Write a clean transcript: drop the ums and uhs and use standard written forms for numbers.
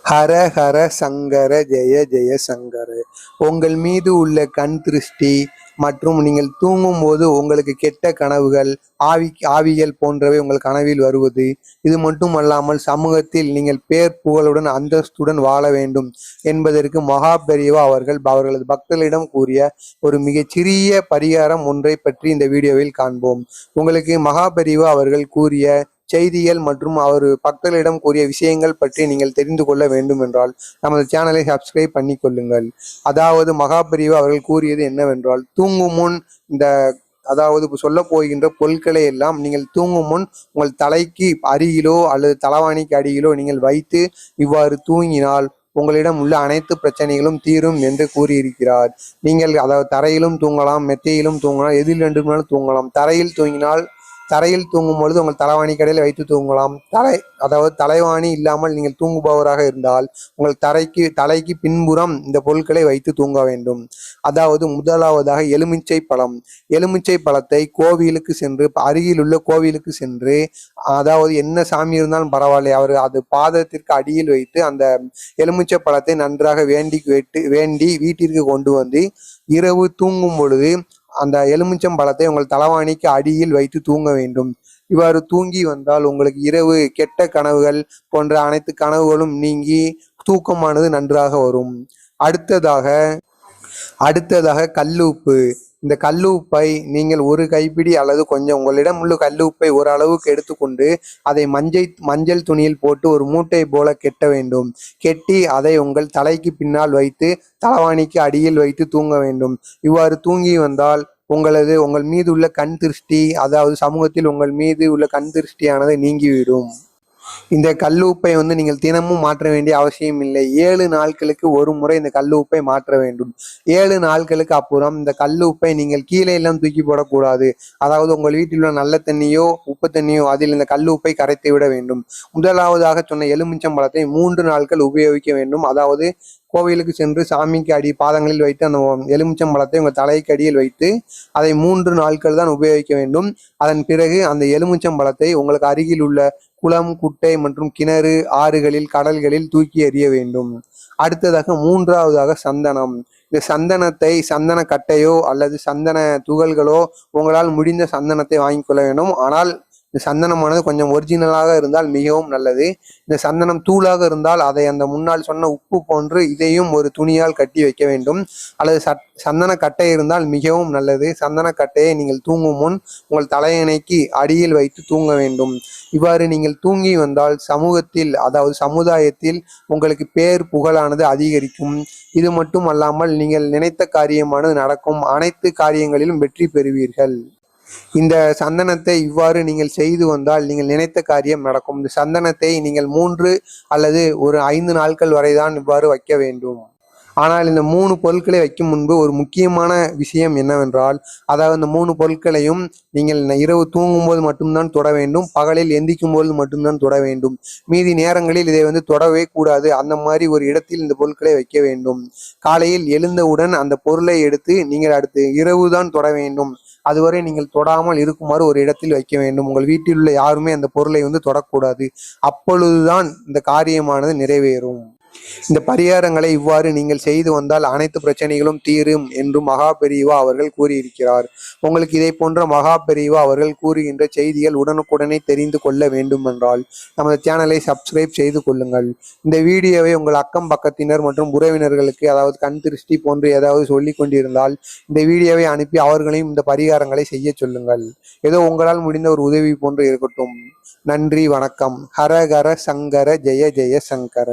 ஹர ஹர சங்கர ஜெய ஜெய சங்கர. உங்கள் மீது உள்ள கண் திருஷ்டி மற்றும் நீங்கள் தூங்கும் போது உங்களுக்கு கெட்ட கனவுகள், ஆவிகள் போன்றவை உங்கள் கனவில் வருவது, இது மட்டும் அல்லாமல் சமூகத்தில் நீங்கள் பேர் புகழுடன் அந்தஸ்துடன் வாழ வேண்டும் என்பதற்கு மகா பெரியவா அவர்களது பக்தர்களிடம் கூறிய ஒரு மிகச்சிறிய பரிகாரம் ஒன்றை பற்றி இந்த வீடியோவில் காண்போம். உங்களுக்கு மகா பெரியவா அவர்கள் கூறிய செய்திகள் மற்றும் அவர் பக்தர்களிடம் கூறிய விஷயங்கள் பற்றி நீங்கள் தெரிந்து கொள்ள வேண்டும் என்றால் நமது சேனலை சப்ஸ்கிரைப் பண்ணி கொள்ளுங்கள். அதாவது மகாபெரிவா அவர்கள் கூறியது என்னவென்றால், தூங்கும் முன் இந்த சொல்ல போகின்ற பொருட்களை எல்லாம் நீங்கள் தூங்கும் முன் உங்கள் தலைக்கு அருகிலோ அல்லது தலவாணிக்கு அருகிலோ நீங்கள் வைத்து இவ்வாறு தூங்கினால் உங்களிடம் உள்ள அனைத்து பிரச்சனைகளும் தீரும் என்று கூறியிருக்கிறார். நீங்கள் தரையிலும் தூங்கலாம், மெத்தையிலும் தூங்கலாம், எதில் வேண்டுமானாலும் தூங்கலாம். தரையில் தூங்கும் பொழுது உங்கள் தலைவாணி கடையில் வைத்து தூங்கலாம். தலைவாணி இல்லாமல் நீங்கள் தூங்குபவராக இருந்தால் உங்கள் தலைக்கு பின்புறம் இந்த பொருட்களை வைத்து தூங்க வேண்டும். முதலாவதாக எலுமிச்சை பழம். எலுமிச்சை பழத்தை கோவிலுக்கு சென்று, அருகில் உள்ள கோவிலுக்கு சென்று, என்ன சாமி இருந்தாலும் பரவாயில்லை, அது பாதத்திற்கு அடியில் வைத்து அந்த எலுமிச்சை பழத்தை நன்றாக வேண்டி வீட்டிற்கு கொண்டு வந்து இரவு தூங்கும் பொழுது அந்த எலுமிச்சம் பழத்தை உங்கள் தலவாணிக்கு அடியில் வைத்து தூங்க வேண்டும். இவ்வாறு தூங்கி வந்தால் உங்களுக்கு இரவு கெட்ட கனவுகள் போன்ற அனைத்து கனவுகளும் நீங்கி தூக்கமானது நன்றாக வரும். அடுத்ததாக கல்லுப்பு. இந்த கல்லுப்பை நீங்கள் ஒரு கைப்பிடி அல்லது கொஞ்சம் உங்களிடம் உள்ள கல்லுப்பை ஒரு அளவுக்கு எடுத்துக்கொண்டு அதை மஞ்சள் துணியில் போட்டு ஒரு மூட்டை போல கெட்ட வேண்டும். கெட்டி அதை உங்கள் தலைக்கு பின்னால் வைத்து தலவாணிக்கு அடியில் வைத்து தூங்க வேண்டும். இவ்வாறு தூங்கி வந்தால் உங்கள் மீது உள்ள கண் திருஷ்டி, சமூகத்தில் உங்கள் மீது உள்ள கண் திருஷ்டியானது நீங்கிவிடும். இந்த கல்லுப்பை நீங்கள் தினமும் மாற்ற வேண்டிய அவசியம் இல்லை. 7 நாட்களுக்கு ஒரு முறை இந்த கல்லுப்பை மாற்ற வேண்டும். 7 நாட்களுக்கு அப்புறம் இந்த கல்லுப்பை நீங்கள் கீழே எல்லாம் தூக்கி போடக்கூடாது. உங்கள் வீட்டில் உள்ள நல்ல தண்ணியோ உப்பு தண்ணியோ அதில் இந்த கல்லுப்பை கரைத்து விட வேண்டும். முதலாவதாக சொன்ன எலுமிச்சம் பழத்தை 3 நாட்கள் உபயோகிக்க வேண்டும். கோவிலுக்கு சென்று சாமிக்கு பாதங்களில் வைத்து அந்த எலுமிச்சம் பழத்தை உங்கள் தலைக்கு அடியில் வைத்து அதை 3 நாட்கள் தான் உபயோகிக்க வேண்டும். அதன் பிறகு அந்த எலுமிச்சம் பழத்தை உங்களுக்கு அருகில் உள்ள குளம், குட்டை மற்றும் கிணறு, ஆறுகளில், கடல்களில் தூக்கி எறிய வேண்டும். அடுத்ததாக 3ஆவதாக சந்தனம். இந்த சந்தன கட்டையோ அல்லது சந்தன துகள்களோ உங்களால் முடிந்த சந்தனத்தை வாங்கிக் கொள்ள வேண்டும். ஆனால் இந்த சந்தனமானது கொஞ்சம் ஒரிஜினலாக இருந்தால் மிகவும் நல்லது. இந்த சந்தனம் தூளாக இருந்தால் அதை அந்த முன்னால் சொன்ன உப்பு போன்று இதையும் ஒரு துணியால் கட்டி வைக்க வேண்டும். அல்லது சந்தன கட்டை இருந்தால் மிகவும் நல்லது. சந்தன கட்டையை நீங்கள் தூங்கும் முன் உங்கள் தலையணைக்கு அடியில் வைத்து தூங்க வேண்டும். இவ்வாறு நீங்கள் தூங்கி வந்தால் சமுதாயத்தில் உங்களுக்கு பேர் புகழானது அதிகரிக்கும். இது மட்டும் அல்லாமல் நீங்கள் நினைத்த காரியமானது நடக்கும். அனைத்து காரியங்களிலும் வெற்றி பெறுவீர்கள். இந்த சந்தனத்தை இவ்வாறு நீங்கள் செய்து வந்தால் நீங்கள் நினைத்த காரியம் நடக்கும். இந்த சந்தனத்தை நீங்கள் 3 அல்லது ஒரு 5 நாட்கள் வரைதான் இவ்வாறு வைக்க வேண்டும். ஆனால் இந்த 3 பொருட்களை வைக்கும் முன்பு ஒரு முக்கியமான விஷயம் என்னவென்றால், இந்த 3 பொருட்களையும் நீங்கள் இரவு தூங்கும்போது மட்டும்தான் தொட வேண்டும். பகலில் எந்திக்கும் போது மட்டும்தான் தொட வேண்டும். மீதி நேரங்களில் இதை தொடவே கூடாது. அந்த மாதிரி ஒரு இடத்தில் இந்த பொருட்களை வைக்க வேண்டும். காலையில் எழுந்தவுடன் அந்த பொருளை எடுத்து நீங்கள் அடுத்து இரவு தான் தொட வேண்டும். அதுவரை நீங்கள் தொடாமல் இருக்குமாறு ஒரு இடத்தில் வைக்க வேண்டும். உங்கள் வீட்டில் உள்ள யாருமே அந்த பொருளை தொடக்கூடாது. அப்பொழுதுதான் இந்த காரியமானது நிறைவேறும். இந்த பரிகாரங்களை இவ்வாறு நீங்கள் செய்து வந்தால் அனைத்து பிரச்சனைகளும் தீரும் என்று மகா பெரியவா அவர்கள் கூறியிருக்கிறார். உங்களுக்கு இதை போன்ற மகா பெரியவா அவர்கள் கூறுகின்ற செய்திகள் உடனுக்குடனே தெரிந்து கொள்ள வேண்டும் என்றால் நமது சேனலை சப்ஸ்கிரைப் செய்து கொள்ளுங்கள். இந்த வீடியோவை உங்கள் அக்கம் பக்கத்தினர் மற்றும் உறவினர்களுக்கு கண் திருஷ்டி போன்று ஏதாவது சொல்லி கொண்டிருந்தால் இந்த வீடியோவை அனுப்பி அவர்களையும் இந்த பரிகாரங்களை செய்ய சொல்லுங்கள். ஏதோ உங்களால் முடிந்த ஒரு உதவி போன்று இருக்கட்டும். நன்றி, வணக்கம். ஹர ஹர சங்கர ஜெய ஜெய சங்கர.